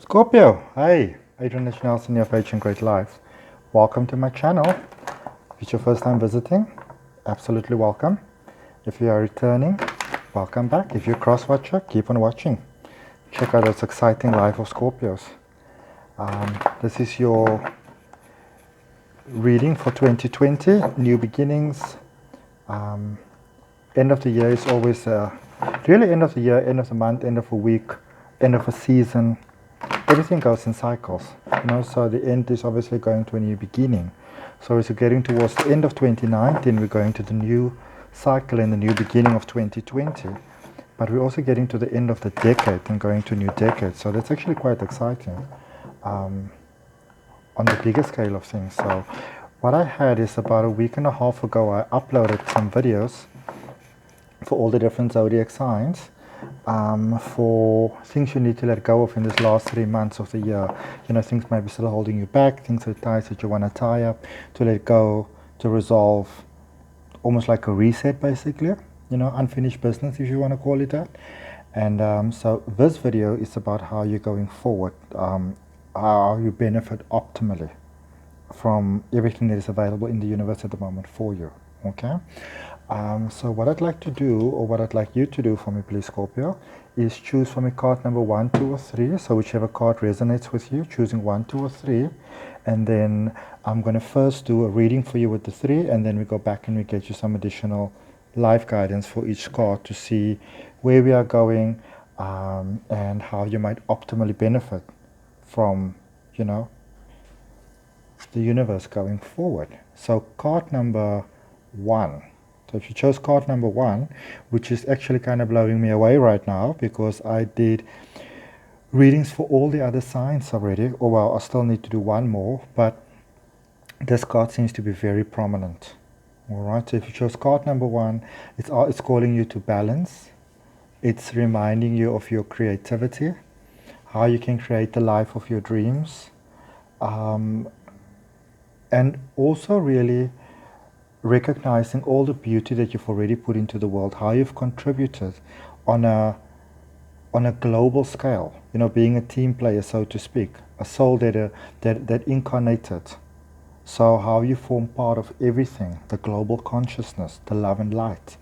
Scorpio, hi, Adrian H of Ahngreatlife. Life. Welcome to my channel. If it's your first time visiting, absolutely welcome. If you are returning, welcome back. If you're a cross-watcher, keep on watching. Check out this exciting life of Scorpios. This is your reading for 2020, new beginnings. End of the year is always really end of the year, end of the month, end of a week, end of a season. Everything goes in cycles, so the end is obviously going to a new beginning. So as we're getting towards the end of 2019, we're going to the new cycle and the new beginning of 2020. But we're also getting to the end of the decade and going to a new decade. So that's actually quite exciting on the bigger scale of things. So what I had is about a week and a half ago, I uploaded some videos for all the different zodiac signs. For things you need to let go of in this last 3 months of the year. Things might be still holding you back, things are ties that you want to tie up, to let go, to resolve, almost like a reset basically, unfinished business if you want to call it that. And so this video is about how you're going forward, how you benefit optimally from everything that is available in the universe at the moment for you, okay? So what I'd like to do, or what I'd like you to do for me, please, Scorpio, is choose for me card number 1, 2, or 3. So whichever card resonates with you, choosing 1, 2, or 3. And then I'm going to first do a reading for you with the 3, and then we go back and we get you some additional life guidance for each card to see where we are going, and how you might optimally benefit from, the universe going forward. So card number 1. So if you chose card number 1, which is actually kind of blowing me away right now, because I did readings for all the other signs already, or well, I still need to do one more, but this card seems to be very prominent. Alright, so if you chose card number 1, it's calling you to balance. It's reminding you of your creativity, how you can create the life of your dreams, and also really recognizing all the beauty that you've already put into the world, how you've contributed on a global scale, being a team player, so to speak, a soul that incarnated. So how you form part of everything, the global consciousness, the love and light,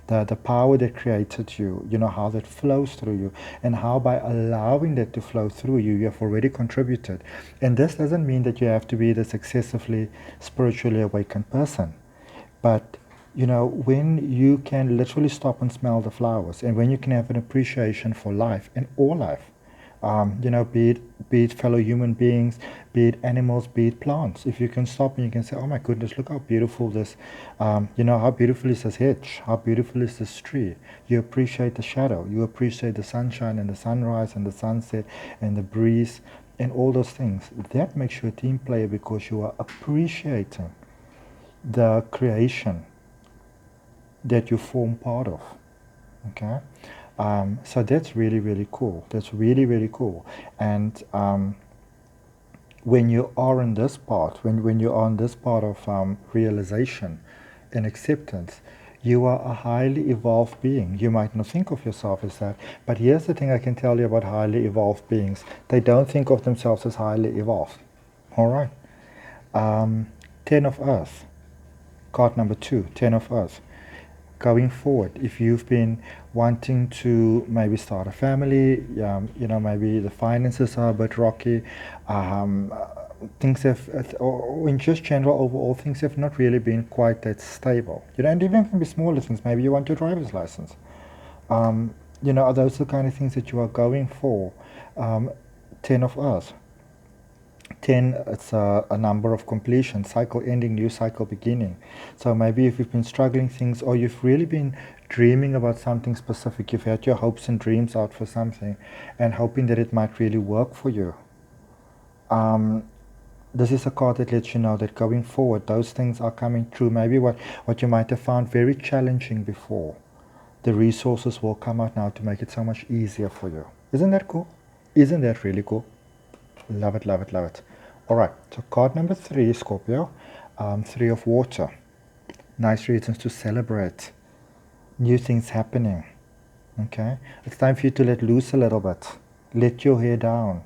the power that created you, how that flows through you, and how by allowing that to flow through you, you have already contributed. And this doesn't mean that you have to be this excessively spiritually awakened person. But, when you can literally stop and smell the flowers, and when you can have an appreciation for life and all life, be it fellow human beings, be it animals, be it plants. If you can stop and you can say, oh my goodness, look how beautiful this, how beautiful is this hedge, how beautiful is this tree. You appreciate the shadow, you appreciate the sunshine and the sunrise and the sunset and the breeze and all those things. That makes you a team player, because you are appreciating the creation that you form part of, okay? So that's really, really cool. That's really, really cool. And when you are in this part, when you are in this part of realization and acceptance, you are a highly evolved being. You might not think of yourself as that, but here's the thing I can tell you about highly evolved beings. They don't think of themselves as highly evolved. All right. 10 of Earth. Card number 2, 10 of Earth. Going forward, if you've been wanting to maybe start a family, maybe the finances are a bit rocky, things have, or in just general overall, things have not really been quite that stable. And even can be smaller things. Maybe you want your driver's license. Those are the kind of things that you are going for. 10 of Earth. 10, it's a number of completion, cycle ending, new cycle beginning. So maybe if you've been struggling things, or you've really been dreaming about something specific, you've had your hopes and dreams out for something and hoping that it might really work for you. This is a card that lets you know that going forward, those things are coming true. Maybe what you might have found very challenging before, the resources will come out now to make it so much easier for you. Isn't that cool? Isn't that really cool? Love it, love it, love it. All right, so card number 3, Scorpio, 3 of water. Nice reasons to celebrate. New things happening. Okay, it's time for you to let loose a little bit. Let your hair down.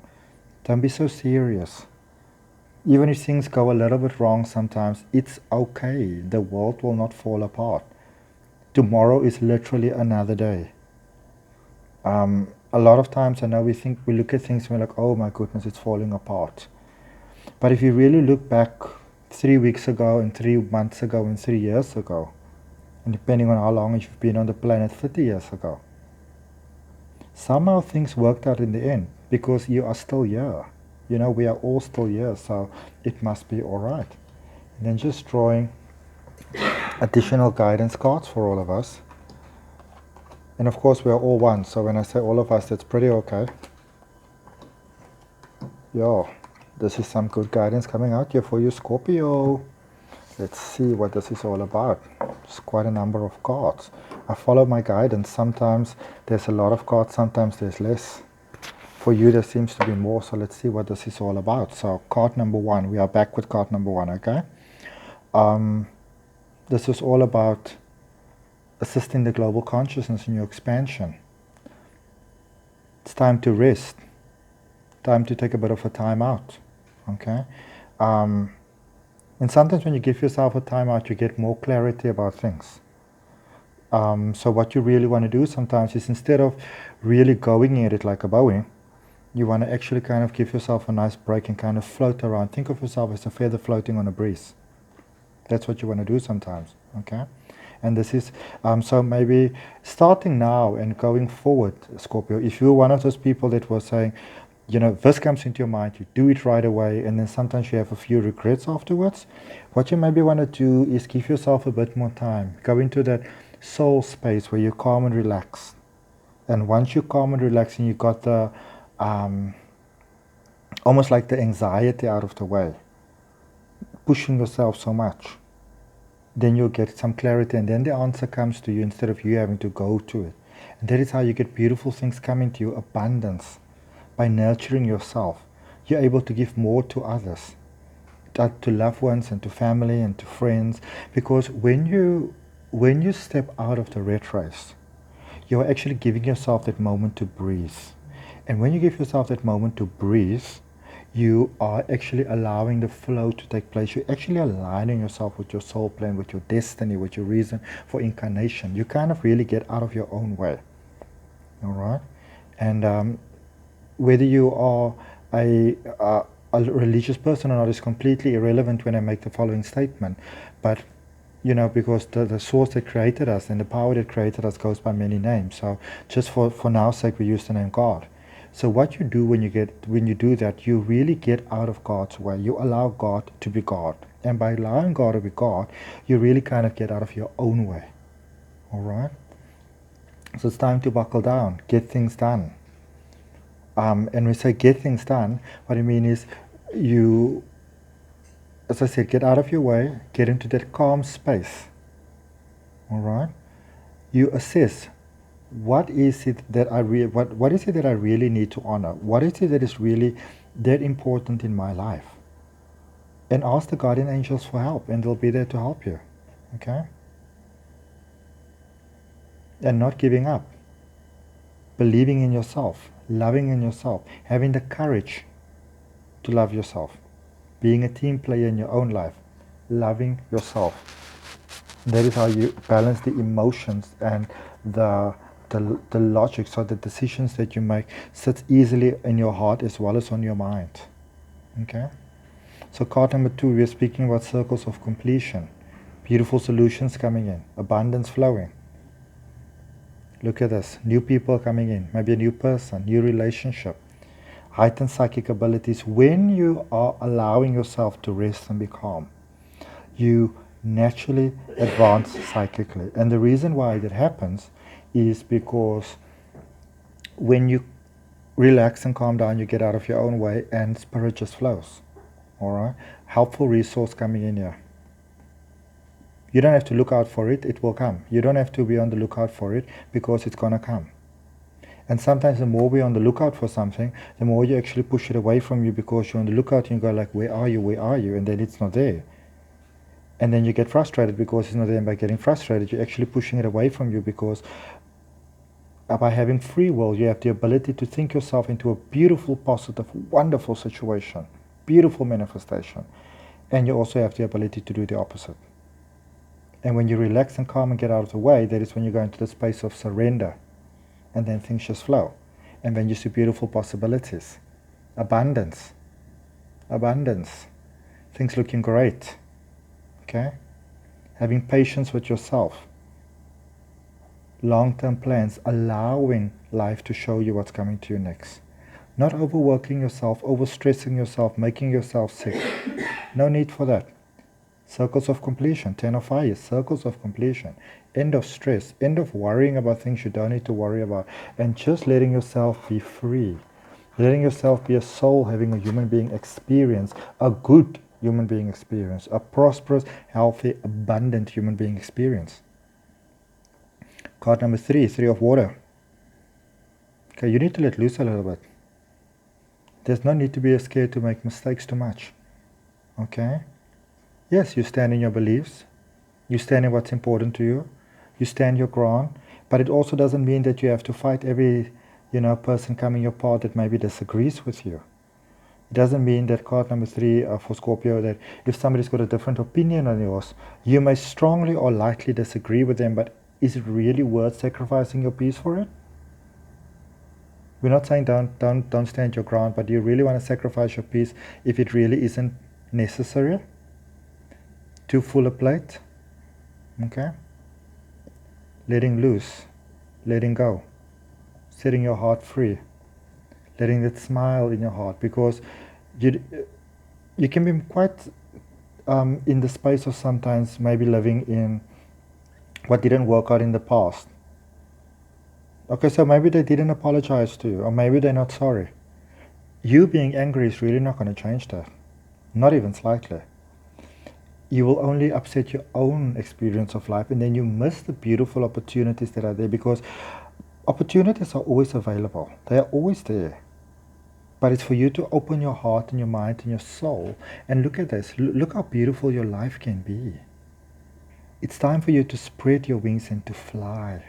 Don't be so serious. Even if things go a little bit wrong sometimes, it's okay. The world will not fall apart. Tomorrow is literally another day. A lot of times I know we look at things and we're like, oh my goodness, it's falling apart. But if you really look back 3 weeks ago and 3 months ago and 3 years ago, and depending on how long you've been on the planet, 30 years ago, somehow things worked out in the end because you are still here. You know, we are all still here, so it must be all right. And then just drawing additional guidance cards for all of us. And of course, we are all one, so when I say all of us, that's pretty okay. Yo, this is some good guidance coming out here for you, Scorpio. Let's see what this is all about. It's quite a number of cards. I follow my guidance. Sometimes there's a lot of cards, sometimes there's less. For you, there seems to be more, so let's see what this is all about. So, card number 1. We are back with card number 1, okay? This is all about assisting the global consciousness in your expansion. It's time to rest. Time to take a bit of a time out, okay? And sometimes when you give yourself a time out, you get more clarity about things. So what you really want to do sometimes is, instead of really going at it like a Boeing, you want to actually kind of give yourself a nice break and kind of float around. Think of yourself as a feather floating on a breeze. That's what you want to do sometimes, okay? And this is, so maybe starting now and going forward, Scorpio, if you're one of those people that was saying, you know, this comes into your mind, you do it right away, and then sometimes you have a few regrets afterwards, what you maybe want to do is give yourself a bit more time. Go into that soul space where you're calm and relaxed. And once you're calm and relaxed and you got the, almost like the anxiety out of the way, pushing yourself so much, then you'll get some clarity, and then the answer comes to you instead of you having to go to it. And that is how you get beautiful things coming to you, abundance. By nurturing yourself, you're able to give more to others, to loved ones and to family and to friends. Because when you step out of the rat race, you're actually giving yourself that moment to breathe. And when you give yourself that moment to breathe, you are actually allowing the flow to take place. You're actually aligning yourself with your soul plan, with your destiny, with your reason for incarnation. You kind of really get out of your own way. All right? And whether you are a religious person or not is completely irrelevant when I make the following statement. But, you know, because the source that created us and the power that created us goes by many names. So just for now's sake, we use the name God. So what you do when you do that, you really get out of God's way. You allow God to be God. And by allowing God to be God, you really kind of get out of your own way. All right? So it's time to buckle down, get things done. And when we say get things done, what I mean is you, as I said, get out of your way, get into that calm space. All right? You assess, what is it that what is it that I really need to honor? What is it that is really that important in my life? And ask the guardian angels for help, and they'll be there to help you. Okay? And not giving up. Believing in yourself, loving in yourself, having the courage to love yourself, being a team player in your own life, loving yourself. That is how you balance the emotions and the logic, so the decisions that you make sit easily in your heart as well as on your mind. Okay? So card number 2, we are speaking about circles of completion. Beautiful solutions coming in, abundance flowing. Look at this, new people coming in, maybe a new person, new relationship, heightened psychic abilities. When you are allowing yourself to rest and be calm, you naturally advance psychically. And the reason why that happens is because when you relax and calm down, you get out of your own way and spirit just flows. All right? Helpful resource coming in here. You don't have to look out for it, it will come. You don't have to be on the lookout for it, because it's going to come. And sometimes the more we're on the lookout for something, the more you actually push it away from you, because you're on the lookout and you go like, where are you, where are you? And then it's not there. And then you get frustrated because it's not there, and by getting frustrated, you're actually pushing it away from you, because By having free will, you have the ability to think yourself into a beautiful, positive, wonderful situation, beautiful manifestation. And you also have the ability to do the opposite. And when you relax and calm and get out of the way, that is when you go into the space of surrender. And then things just flow. And then you see beautiful possibilities. Abundance. Abundance. Things looking great. Okay? Having patience with yourself. Long-term plans, allowing life to show you what's coming to you next. Not overworking yourself, overstressing yourself, making yourself sick. No need for that. Circles of completion, 10 of fire, circles of completion. End of stress, end of worrying about things you don't need to worry about, and just letting yourself be free. Letting yourself be a soul having a human being experience, a good human being experience, a prosperous, healthy, abundant human being experience. Card number 3, 3 of water. Okay, you need to let loose a little bit. There's no need to be scared to make mistakes too much. Okay? Yes, you stand in your beliefs. You stand in what's important to you. You stand your ground. But it also doesn't mean that you have to fight every, person coming your path that maybe disagrees with you. It doesn't mean that card number 3 for Scorpio, that if somebody's got a different opinion on yours, you may strongly or lightly disagree with them, but is it really worth sacrificing your peace for it? We're not saying don't stand your ground, but do you really want to sacrifice your peace if it really isn't necessary? Too full a plate? Okay? Letting loose, letting go, setting your heart free, letting that smile in your heart, because you can be quite in the space of sometimes maybe living in what didn't work out in the past. Okay, so maybe they didn't apologize to you, or maybe they're not sorry. You being angry is really not going to change that. Not even slightly. You will only upset your own experience of life, and then you miss the beautiful opportunities that are there, because opportunities are always available. They are always there. But it's for you to open your heart and your mind and your soul and look at this. Look how beautiful your life can be. It's time for you to spread your wings and to fly.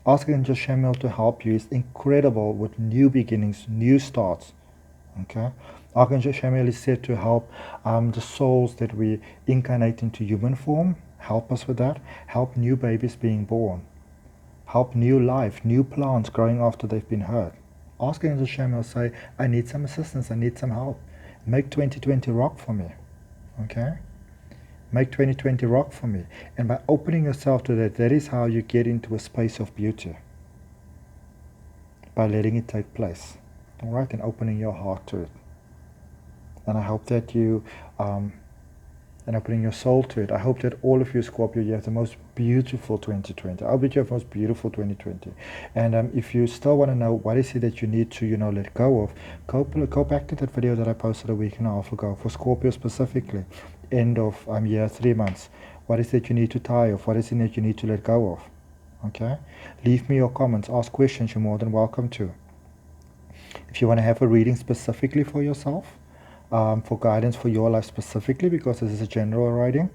Ask Angel Samuel to help you. It's incredible with new beginnings, new starts. Okay? Archangel Samuel is said to help the souls that we incarnate into human form. Help us with that. Help new babies being born. Help new life, new plants growing after they've been hurt. Ask Angel Samuel, say, I need some assistance, I need some help. Make 2020 rock for me. Okay? Make 2020 rock for me. And by opening yourself to that, that is how you get into a space of beauty. By letting it take place. All right? And opening your heart to it. And I hope that you, and opening your soul to it, I hope that all of you, Scorpio, you have the most beautiful 2020. I hope that you have the most beautiful 2020. And if you still want to know what is it that you need to, let go of, go back to that video that I posted a week and a half ago for Scorpio specifically. End of year, 3 months. What is it you need to tie off? What is it that you need to let go of? Okay? Leave me your comments. Ask questions. You're more than welcome to. If you want to have a reading specifically for yourself, for guidance for your life specifically, because this is a general reading,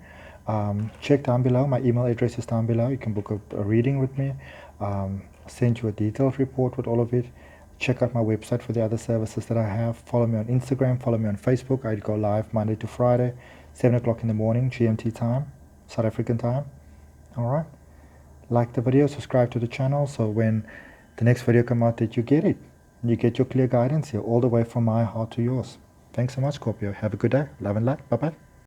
check down below. My email address is down below. You can book a reading with me. Send you a detailed report with all of it. Check out my website for the other services that I have. Follow me on Instagram. Follow me on Facebook. I go live Monday to Friday, 7 o'clock in the morning, GMT time, South African time. Alright? Like the video, subscribe to the channel, so when the next video comes out that you get it. You get your clear guidance here, all the way from my heart to yours. Thanks so much, Scorpio. Have a good day. Love and light. Bye-bye.